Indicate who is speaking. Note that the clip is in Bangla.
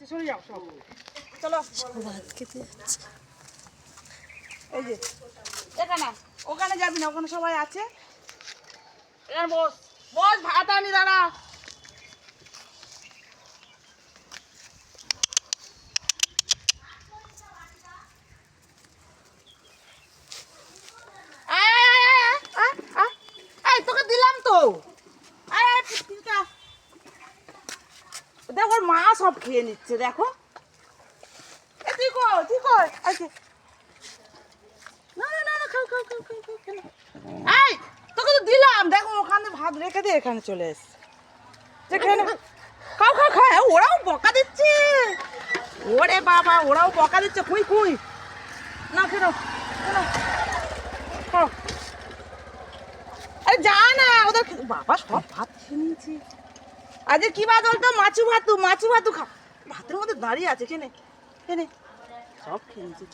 Speaker 1: সরে যাও সব চলো
Speaker 2: ভাত খেতে যাচ্ছে।
Speaker 1: এই যে এখানে ওখানে যাবি না, ওখানে সবাই আছে। এখানে বস বস, ভাত আনি দাঁড়া। এই তোকে দিলাম তো। দেখো ওর মা সব খেয়ে নিচ্ছে, দেখো। তুই কর তুই কর। না না না না, খাও খাও খাও খাও খাও খাও। এই তোকে তো দিলাম, দেখো ওখানে ভাত রেখে দিয়ে এখানে চলে এসছে। যেখানে খাও খাও খাও, ওরাও বকা দিচ্ছে। ওরে বাবা, ওরাও বকা দিচ্ছে। কুই কুই না, ফেরো ফেরো, খাও। আরে যা না, ওদের বাবা সব ভাত খেয়ে নিয়েছি। আজকে কি ভাত বলতো? মাছু ভাতু, মাছু ভাতু খা। ভাতের মধ্যে দাঁড়িয়ে আছে, কেনে কেনে সব খেয়ে নিয়েছি।